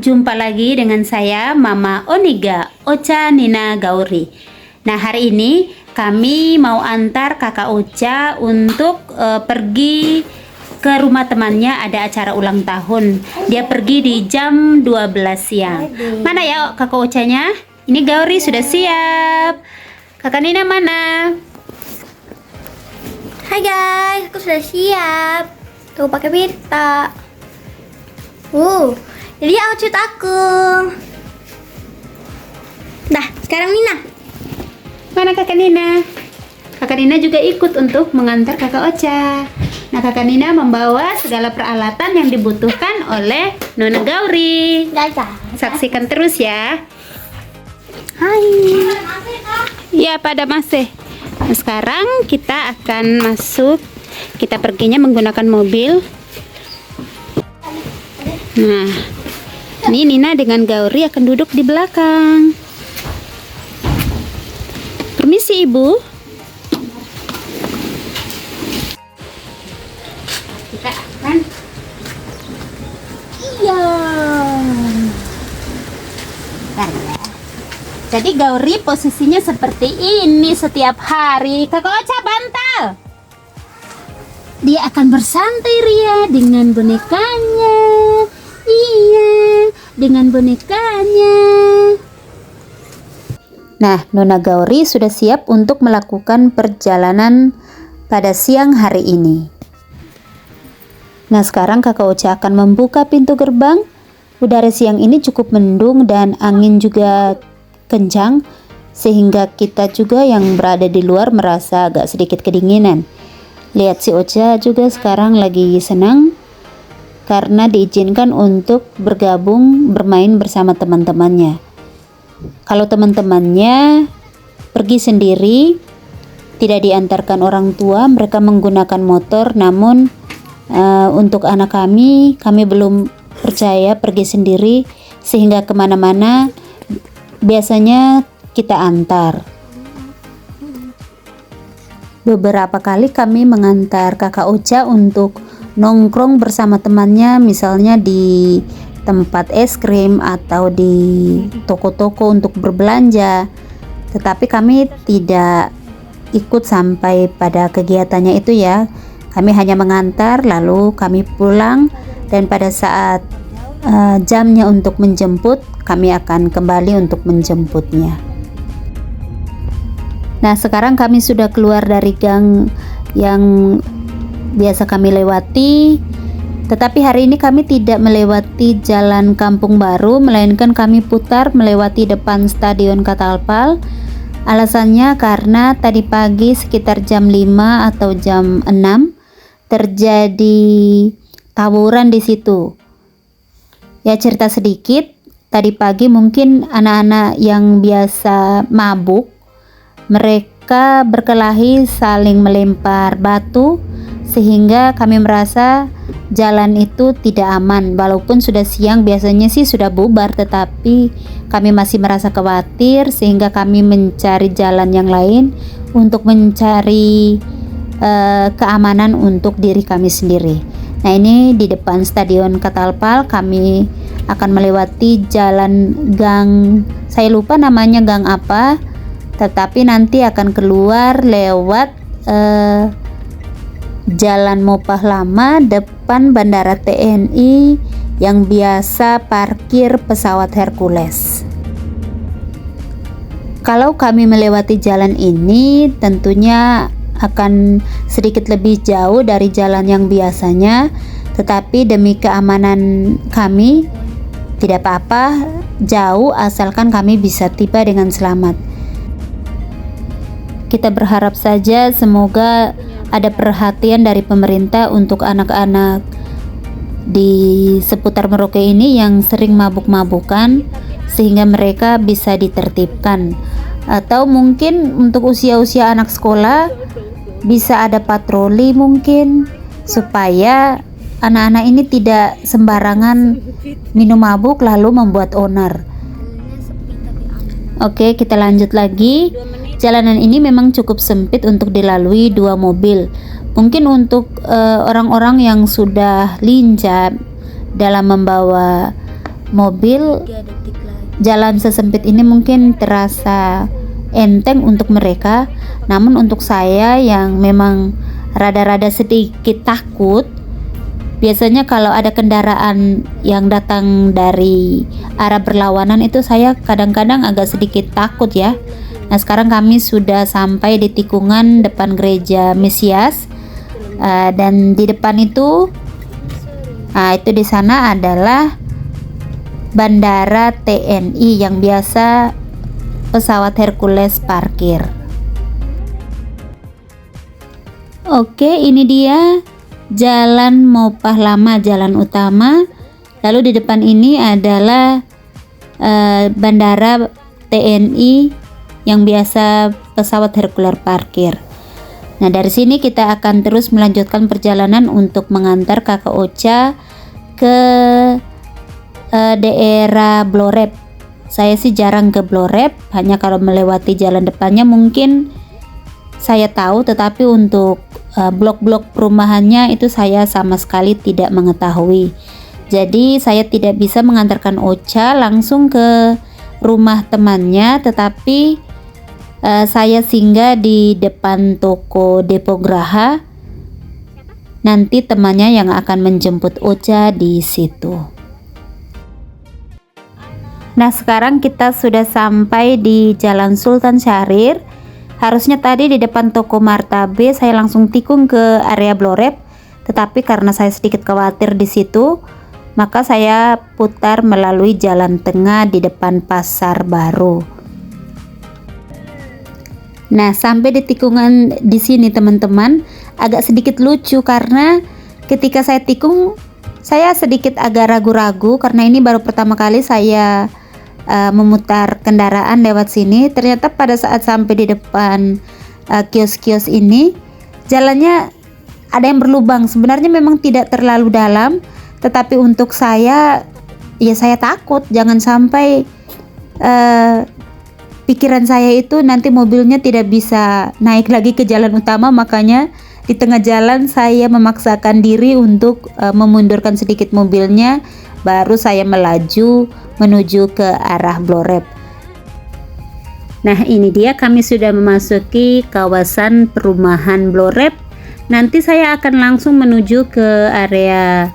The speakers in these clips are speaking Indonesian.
jumpa lagi dengan saya Mama Oniga, Ocha Nina Gauri. Nah, hari ini kami mau antar kakak Ocha untuk pergi ke rumah temannya, ada acara ulang tahun. Dia pergi di jam 12 siang. Mana ya kakak Ochanya? Ini Gauri sudah siap. Kakak Nina mana? Hai guys, aku sudah siap. Tuh pakai pita. Jadi outfit aku. Dah, sekarang Nina. Mana kakak Nina? Kakak Nina juga ikut untuk mengantar kakak Ocha. Nah, kakak Nina membawa segala peralatan yang dibutuhkan oleh Nona Gauri. Saksikan terus ya. Hai. Ya, pada masih. Nah, sekarang kita akan masuk. Kita perginya menggunakan mobil. Nah, ini Nina dengan Gauri akan duduk di belakang. Permisi Ibu. Kita akan. Iya. Jadi Gauri posisinya seperti ini setiap hari. Kakak Ocha bantal. Dia akan bersantai Ria dengan bonekanya. Iya, dengan bonekanya. Nah, Nona Gauri sudah siap untuk melakukan perjalanan pada siang hari ini. Nah, sekarang kakak Ocha akan membuka pintu gerbang. Udara siang ini cukup mendung dan angin juga kencang, sehingga kita juga yang berada di luar merasa agak sedikit kedinginan. Lihat si Ocha juga sekarang lagi senang karena diizinkan untuk bergabung bermain bersama teman-temannya. Kalau teman-temannya pergi sendiri, tidak diantarkan orang tua, mereka menggunakan motor. Namun untuk anak kami belum percaya pergi sendiri, sehingga kemana-mana biasanya kita antar. Beberapa kali kami mengantar kakak Ocha untuk nongkrong bersama temannya, misalnya di tempat es krim atau di toko-toko untuk berbelanja. Tetapi kami tidak ikut sampai pada kegiatannya itu ya. Kami hanya mengantar lalu kami pulang, dan pada saat jamnya untuk menjemput, kami akan kembali untuk menjemputnya. Nah, sekarang kami sudah keluar dari gang yang biasa kami lewati, tetapi hari ini kami tidak melewati jalan Kampung Baru, melainkan kami putar melewati depan Stadion Catalpal. Alasannya karena tadi pagi sekitar jam 5 atau jam 6 terjadi tawuran di situ. Ya, cerita sedikit, tadi pagi mungkin anak-anak yang biasa mabuk, mereka berkelahi saling melempar batu, sehingga kami merasa jalan itu tidak aman. Walaupun sudah siang, biasanya sih sudah bubar, tetapi kami masih merasa khawatir, sehingga kami mencari jalan yang lain untuk mencari keamanan untuk diri kami sendiri. Nah, ini di depan Stadion Catalpal kami akan melewati jalan gang, saya lupa namanya gang apa, tetapi nanti akan keluar lewat Jalan Mopah Lama depan Bandara TNI yang biasa parkir pesawat Hercules. Kalau kami melewati jalan ini tentunya akan sedikit lebih jauh dari jalan yang biasanya, tetapi demi keamanan kami tidak apa-apa jauh asalkan kami bisa tiba dengan selamat. Kita berharap saja semoga ada perhatian dari pemerintah untuk anak-anak di seputar Merauke ini yang sering mabuk-mabukan, sehingga mereka bisa ditertibkan. Atau mungkin untuk usia-usia anak sekolah bisa ada patroli mungkin, supaya anak-anak ini tidak sembarangan minum mabuk lalu membuat onar. Oke, kita lanjut lagi. Jalanan ini memang cukup sempit untuk dilalui dua mobil. Mungkin untuk orang-orang yang sudah lincah dalam membawa mobil, jalan sesempit ini mungkin terasa enteng untuk mereka, namun untuk saya yang memang rada-rada sedikit takut, biasanya kalau ada kendaraan yang datang dari arah berlawanan itu saya kadang-kadang agak sedikit takut ya. Nah, sekarang kami sudah sampai di tikungan depan gereja Mesias, dan di depan itu di sana adalah bandara TNI yang biasa pesawat Hercules parkir. Oke, ini dia Jalan Mopah Lama, jalan utama. Lalu di depan ini adalah bandara TNI yang biasa pesawat Hercules parkir. Nah, dari sini kita akan terus melanjutkan perjalanan untuk mengantar Kakak Ocha ke daerah Blorep. Saya sih jarang ke Blorep, hanya kalau melewati jalan depannya mungkin saya tahu, tetapi untuk blok-blok perumahannya itu saya sama sekali tidak mengetahui. Jadi saya tidak bisa mengantarkan Ocha langsung ke rumah temannya, tetapi saya singgah di depan toko Depo Graha. Nanti temannya yang akan menjemput Ocha di situ. Nah, sekarang kita sudah sampai di Jalan Sultan Syahrir. Harusnya tadi di depan toko Martabe saya langsung tikung ke area Blorep, tetapi karena saya sedikit khawatir di situ, maka saya putar melalui jalan tengah di depan Pasar Baru. Nah, sampai di tikungan di sini teman-teman, agak sedikit lucu karena ketika saya tikung, saya sedikit agak ragu-ragu karena ini baru pertama kali saya memutar kendaraan lewat sini. Ternyata pada saat sampai di depan kios-kios ini, jalannya ada yang berlubang. Sebenarnya memang tidak terlalu dalam, tetapi untuk saya, ya saya takut jangan sampai pikiran saya itu nanti mobilnya tidak bisa naik lagi ke jalan utama. Makanya di tengah jalan saya memaksakan diri untuk memundurkan sedikit mobilnya, baru saya melaju menuju ke arah Blorep. Nah, ini dia kami sudah memasuki kawasan perumahan Blorep. Nanti saya akan langsung menuju ke area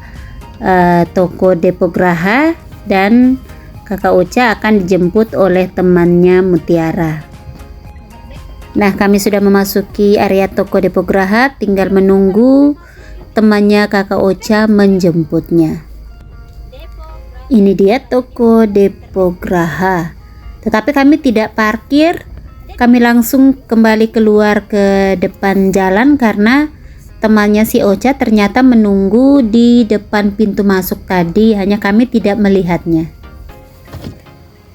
toko Depo Graha dan Kakak Ocha akan dijemput oleh temannya Mutiara. Nah, kami sudah memasuki area toko Depo Graha, tinggal menunggu temannya Kakak Ocha menjemputnya. Ini dia toko Depo Graha. Tetapi kami tidak parkir, kami langsung kembali keluar ke depan jalan karena temannya si Ocha ternyata menunggu di depan pintu masuk tadi, hanya kami tidak melihatnya.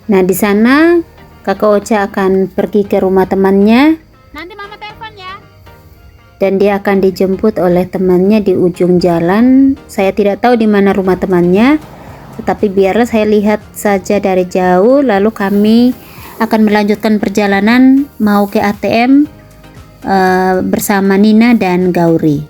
Nah, di sana Kakak Ocha akan pergi ke rumah temannya. Nanti mama telepon ya. Dan dia akan dijemput oleh temannya di ujung jalan. Saya tidak tahu di mana rumah temannya, tetapi biarlah saya lihat saja dari jauh, lalu kami akan melanjutkan perjalanan mau ke ATM bersama Nina dan Gauri.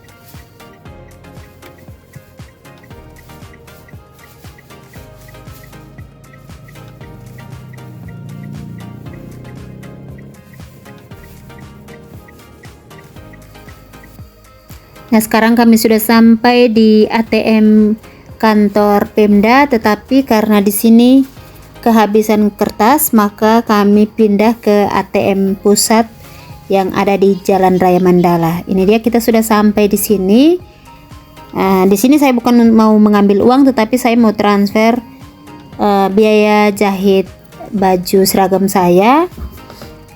Nah, sekarang kami sudah sampai di ATM kantor Pemda, tetapi karena di sini kehabisan kertas, maka kami pindah ke ATM pusat yang ada di Jalan Raya Mandala. Ini dia, kita sudah sampai di sini. Di sini saya bukan mau mengambil uang, tetapi saya mau transfer biaya jahit baju seragam saya.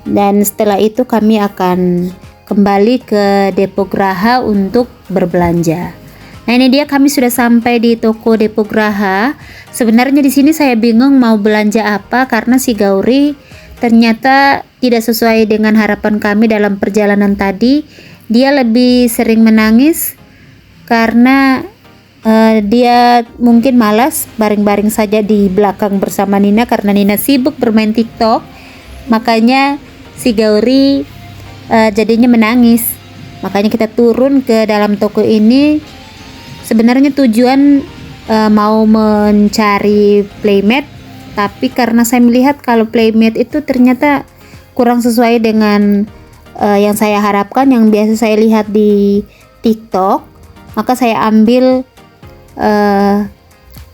Dan setelah itu kami akan kembali ke Depo Graha untuk berbelanja. Nah, ini dia kami sudah sampai di toko Depo Graha. Sebenarnya di sini saya bingung mau belanja apa karena si Gauri ternyata tidak sesuai dengan harapan kami dalam perjalanan tadi. Dia lebih sering menangis karena dia mungkin malas baring-baring saja di belakang bersama Nina karena Nina sibuk bermain TikTok. Makanya si Gauri jadinya menangis. Makanya kita turun ke dalam toko ini. Sebenarnya tujuan mau mencari playmate, tapi karena saya melihat kalau playmate itu ternyata kurang sesuai dengan yang saya harapkan, yang biasa saya lihat di TikTok, maka saya ambil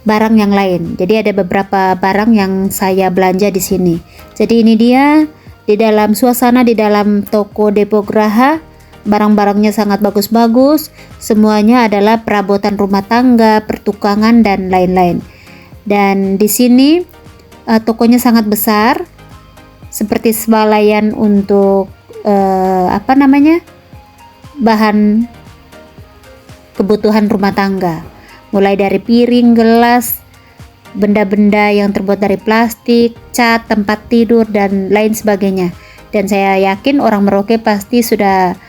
barang yang lain. Jadi ada beberapa barang yang saya belanja di sini. Jadi ini dia di dalam suasana di dalam toko Depo Graha. Barang-barangnya sangat bagus-bagus, semuanya adalah perabotan rumah tangga, pertukangan dan lain-lain. Dan di sini tokonya sangat besar, seperti swalayan untuk bahan kebutuhan rumah tangga, mulai dari piring, gelas, benda-benda yang terbuat dari plastik, cat, tempat tidur dan lain sebagainya. Dan saya yakin orang Merauke pasti sudah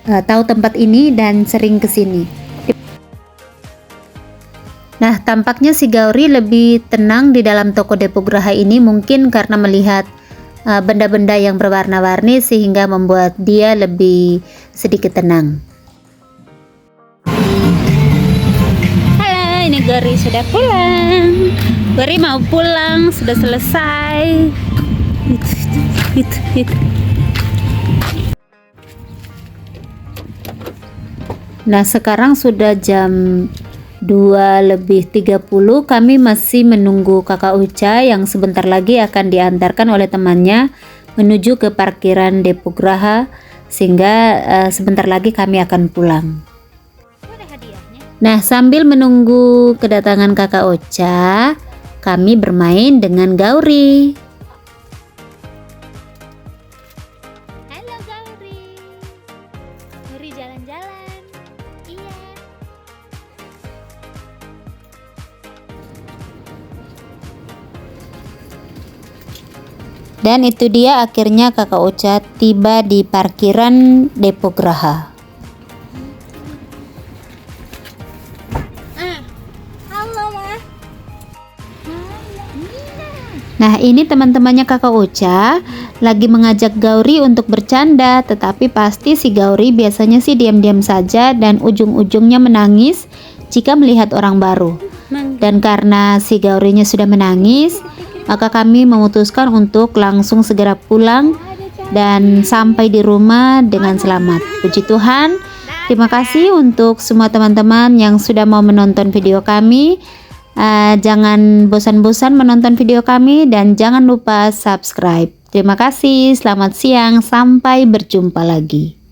tahu tempat ini dan sering kesini. Nah, tampaknya si Gauri lebih tenang di dalam toko Depo Graha ini, mungkin karena melihat benda-benda yang berwarna-warni sehingga membuat dia lebih sedikit tenang. Halo, ini Gauri sudah pulang. Gauri mau pulang, sudah selesai. Itu. Nah, sekarang sudah jam 2:30, kami masih menunggu Kakak Uca yang sebentar lagi akan diantarkan oleh temannya menuju ke parkiran Depo Graha, sehingga sebentar lagi kami akan pulang. Nah, sambil menunggu kedatangan Kakak Uca, kami bermain dengan Gauri. Halo Gauri. Gauri jalan-jalan. Iya. Dan itu dia akhirnya Kakak Uca tiba di parkiran Depo Graha. Halo, Ma. Nah, ini teman-temannya Kakak Uca lagi mengajak Gauri untuk bercanda, tetapi pasti si Gauri biasanya sih diam-diam saja dan ujung-ujungnya menangis jika melihat orang baru. Dan karena si Gaurinya sudah menangis, maka kami memutuskan untuk langsung segera pulang dan sampai di rumah dengan selamat. Puji Tuhan. Terima kasih untuk semua teman-teman yang sudah mau menonton video kami. Jangan bosan-bosan menonton video kami dan jangan lupa subscribe. Terima kasih, selamat siang, sampai berjumpa lagi.